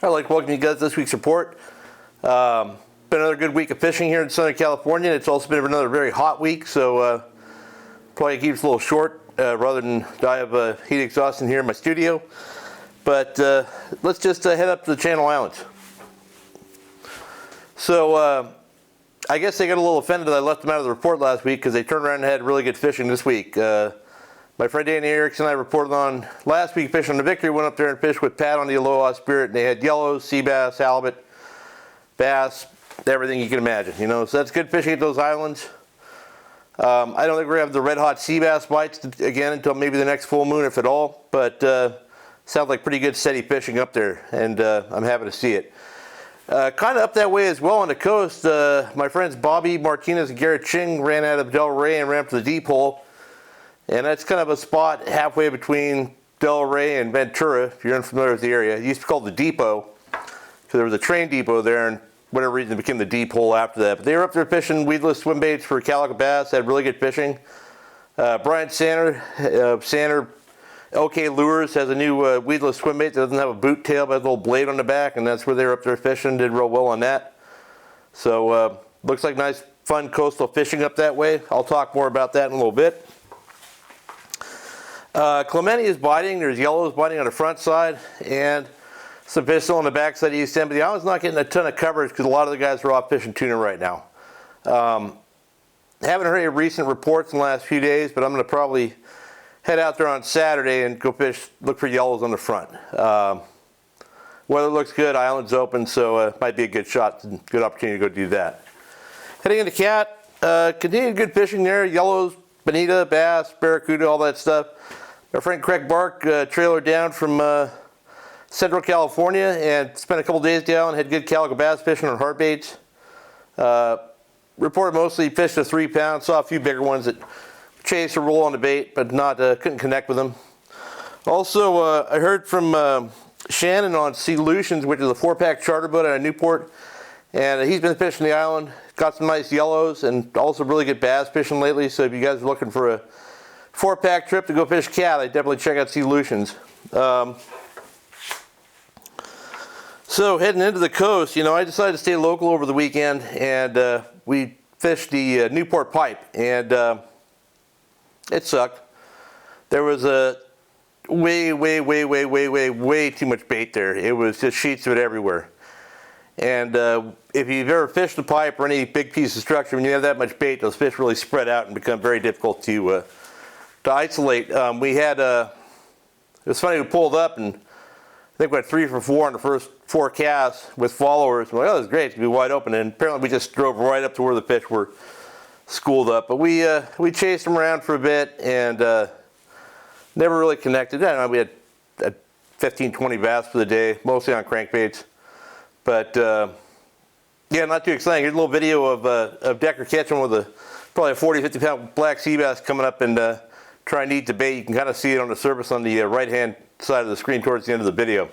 I'd like to welcome you guys to this week's report. Been another good week of fishing here in Southern California. It's also been another very hot week, so probably keeps it a little short rather than I have heat exhaust in here in my studio. But let's just head up to the Channel Islands. So I guess they got a little offended that I left them out of the report last week because they turned around and had really good fishing this week. My friend Danny Erickson and I reported on last week fishing on the Victory. Went up there and fished with Pat on the Aloha Spirit, and they had yellows, sea bass, halibut, bass, everything you can imagine. You know, so that's good fishing at those islands. I don't think we're gonna have the red hot sea bass bites again until maybe the next full moon, if at all. But sounds like pretty good steady fishing up there, and I'm happy to see it. Kind of up that way as well on the coast. My friends Bobby Martinez and Garrett Ching ran out of Del Rey and ran up to the deep hole. And that's kind of a spot halfway between Del Rey and Ventura, if you're unfamiliar with the area. It used to be called the Depot, so there was a train depot there, and for whatever reason it became the deep hole after that. But they were up there fishing weedless swim baits for calico bass, had really good fishing. Brian Sander, LK Lures, has a new weedless swim bait that doesn't have a boot tail but has a little blade on the back, and that's where they were up there fishing, did real well on that. So looks like nice, fun coastal fishing up that way. I'll talk more about that in a little bit. Clementi is biting. There's yellows biting on the front side and some fish still on the back side of East End, but the island's not getting a ton of coverage because a lot of the guys are off fishing tuna right now. Haven't heard any recent reports in the last few days, but I'm going to probably head out there on Saturday and go fish, look for yellows on the front. Weather looks good, island's open, so it might be a good shot, good opportunity to go do that. Heading into Cat, continued good fishing there, yellows, bonita, bass, barracuda, all that stuff. Our friend Craig Bark trailer down from Central California and spent a couple days down, had good calico bass fishing on hard baits. Reported mostly fished a 3 pound, saw a few bigger ones that chased or roll on the bait, but not couldn't connect with them. Also, I heard from Shannon on Solutions, which is a 4-pack charter boat out of Newport, and he's been fishing the island, got some nice yellows, and also really good bass fishing lately. So if you guys are looking for a 4-pack trip to go fish Cat, I'd definitely check out Solutions. So heading into the coast, you know, I decided to stay local over the weekend, and we fished the Newport Pipe, and it sucked. There was a way too much bait there. It was just sheets of it everywhere. And if you've ever fished a pipe or any big piece of structure, when you have that much bait, those fish really spread out and become very difficult to isolate. We had it was funny, we pulled up and I think we had 3 for 4 on the first 4 casts with followers. We're like, oh, this is great, it's gonna be wide open. And apparently we just drove right up to where the fish were schooled up. But we chased them around for a bit and never really connected. I don't know, we had 15, 20 bass for the day, mostly on crankbaits. But yeah, not too exciting. Here's a little video of Decker catching with probably a 40, 50 pound black sea bass coming up and trying to eat the bait. You can kind of see it on the surface on the right hand side of the screen towards the end of the video.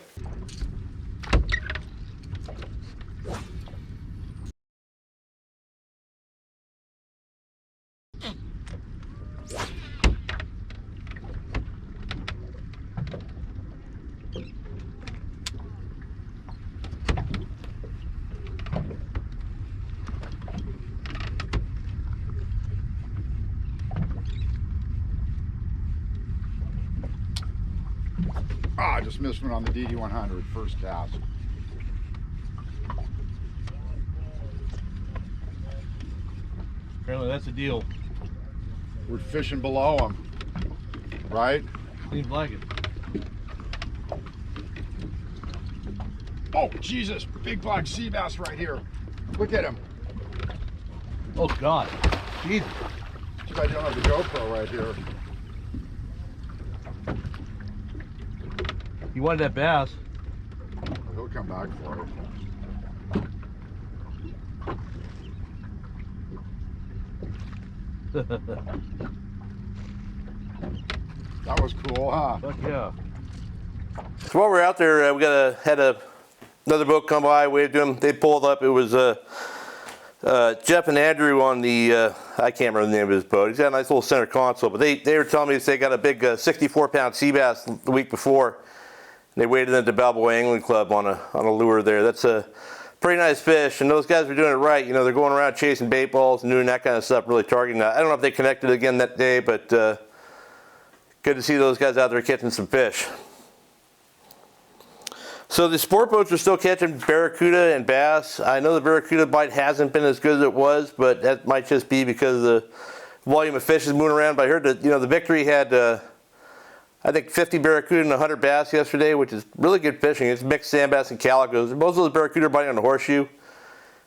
I just missed one on the DD100 first cast. Apparently that's a deal. We're fishing below them, right? Seems like it. Oh, Jesus, big black sea bass right here. Look at him. Oh, God. Jesus. Too bad you don't have the GoPro right here. You wanted that bass. He'll come back for it. That was cool, huh? Fuck yeah. So while we're out there, we had another boat come by, waved to them. They pulled up. It was Jeff and Andrew on the, I can't remember the name of his boat. He's got a nice little center console, but they were telling me they got a big 64-pound sea bass the week before. They waded into Balboa Angling Club on a lure there. That's a pretty nice fish, and those guys were doing it right. You know, they're going around chasing bait balls and doing that kind of stuff, really targeting that. I don't know if they connected again that day, but good to see those guys out there catching some fish. So the sport boats are still catching barracuda and bass. I know the barracuda bite hasn't been as good as it was, but that might just be because the volume of fish is moving around. But I heard that, you know, the Victory had I think 50 barracuda and 100 bass yesterday, which is really good fishing. It's mixed sand bass and calicos. Most of those barracuda are biting on the horseshoe,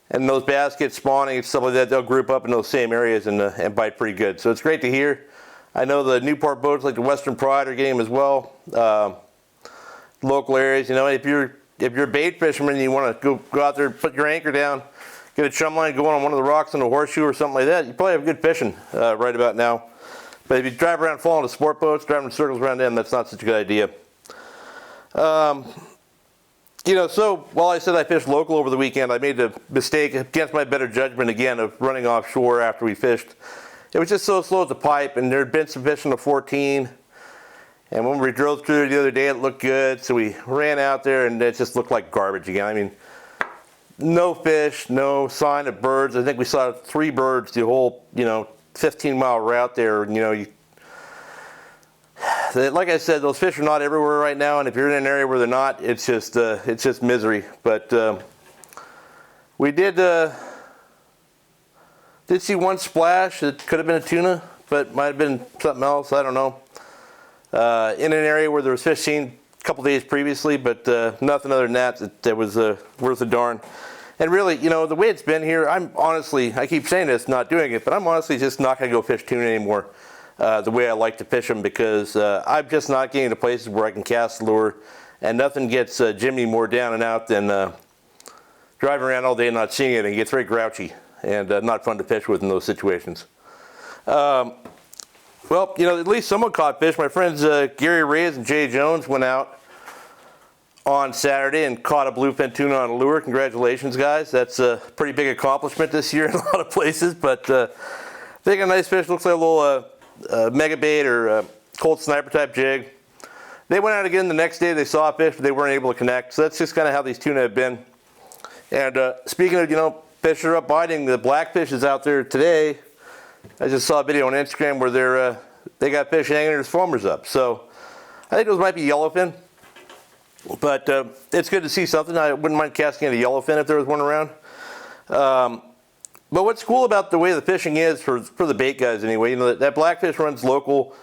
and those bass get spawning and stuff like that. They'll group up in those same areas and bite pretty good. So it's great to hear. I know the Newport boats like the Western Pride are getting them as well. Local areas, you know, if you're a bait fisherman and you want to go out there, put your anchor down, get a chum line going on one of the rocks on the horseshoe or something like that, you probably have good fishing right about now. But if you drive around following the sport boats, driving in circles around them, that's not such a good idea. You know, so while I said I fished local over the weekend, I made the mistake against my better judgment again of running offshore after we fished. It was just so slow at the pipe, and there had been some fish on the 14. And when we drove through it the other day, it looked good. So we ran out there, and it just looked like garbage again. I mean, no fish, no sign of birds. I think we saw 3 birds the whole, you know, 15-mile route there. You know, like I said, those fish are not everywhere right now, and if you're in an area where they're not, it's just misery. But we did see one splash. It could have been a tuna, but might have been something else. I don't know. In an area where there was fish seen a couple days previously, but nothing other than that was worth a darn. And really, you know, the way it's been here, I'm honestly, I keep saying this, not doing it, but I'm honestly just not going to go fish tuna anymore the way I like to fish them, because I'm just not getting to places where I can cast the lure, and nothing gets Jimmy more down and out than driving around all day and not seeing it, and he gets very grouchy and not fun to fish with in those situations. Well, you know, at least someone caught fish. My friends Gary Reyes and Jay Jones went out on Saturday and caught a bluefin tuna on a lure. Congratulations, guys. That's a pretty big accomplishment this year in a lot of places, but they got a nice fish. Looks like a little mega bait or cold sniper type jig. They went out again the next day. They saw a fish, but they weren't able to connect. So that's just kind of how these tuna have been. And speaking of, you know, fish are up biting, the blackfish is out there today. I just saw a video on Instagram where they got fish hanging their foamers up. So I think those might be yellowfin. But it's good to see something. I wouldn't mind casting a yellowfin if there was one around. But what's cool about the way the fishing is for the bait guys anyway, you know, that blackfish runs local,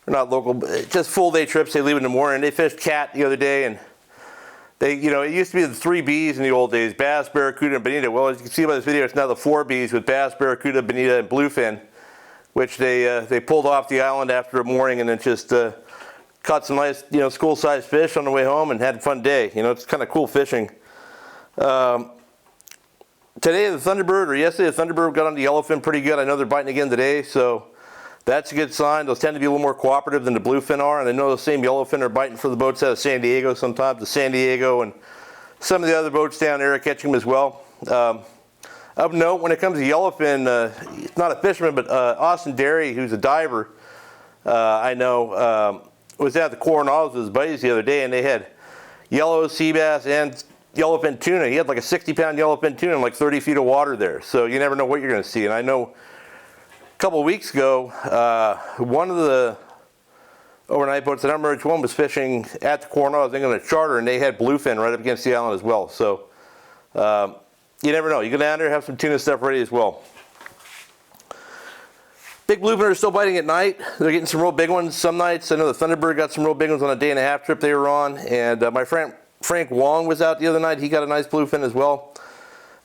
or not local, but just full day trips. They leave in the morning. They fished cat the other day, and they, you know, it used to be the 3 Bs in the old days: bass, barracuda, and bonita. Well, as you can see by this video, it's now the 4 Bs with bass, barracuda, bonita, and bluefin, which they pulled off the island after a morning and then just caught some nice, you know, school-sized fish on the way home and had a fun day. You know, it's kind of cool fishing. Today the Thunderbird, or yesterday the Thunderbird got on the yellowfin pretty good. I know they're biting again today, so that's a good sign. Those tend to be a little more cooperative than the bluefin are, and I know the same yellowfin are biting for the boats out of San Diego sometimes. The San Diego and some of the other boats down there are catching them as well. Of note, when it comes to yellowfin, it's not a fisherman, but Austin Derry, who's a diver, I know, was at the Coronados with his buddies the other day, and they had yellow sea bass and yellowfin tuna. He had like a 60-pound yellowfin tuna in like 30 feet of water there. So you never know what you're going to see. And I know a couple of weeks ago, one of the overnight boats, I don't remember which one, was fishing at the Coronados, I think on a charter, and they had bluefin right up against the island as well. So you never know. You go down there, have some tuna stuff ready as well. Big bluefin are still biting at night. They're getting some real big ones some nights. I know the Thunderbird got some real big ones on a day-and-a-half trip they were on. And my friend Frank Wong was out the other night. He got a nice bluefin as well.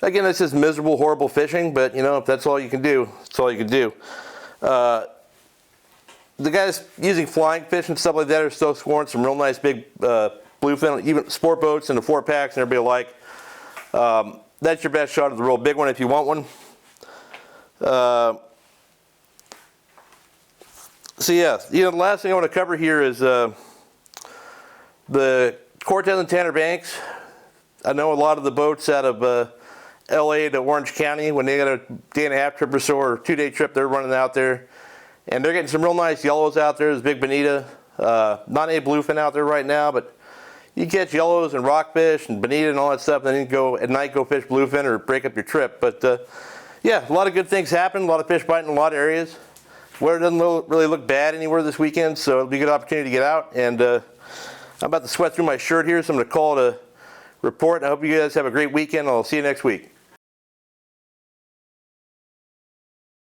Again, it's just miserable, horrible fishing, but you know, if that's all you can do, that's all you can do. The guys using flying fish and stuff like that are still scoring some real nice big bluefin, even sport boats and the 4-packs and everybody alike. That's your best shot at the real big one if you want one. So yeah, you know, the last thing I want to cover here is the Cortez and Tanner Banks. I know a lot of the boats out of LA to Orange County, when they got a day-and-a-half trip or so, or 2-day trip, they're running out there. And they're getting some real nice yellows out there. There's big bonita. Not any bluefin out there right now, but you catch yellows and rockfish and bonita and all that stuff, and then you go at night go fish bluefin or break up your trip. But yeah, a lot of good things happen. A lot of fish biting in a lot of areas. Weather doesn't really look bad anywhere this weekend, so it'll be a good opportunity to get out. And I'm about to sweat through my shirt here, so I'm going to call it a report. I hope you guys have a great weekend. I'll see you next week.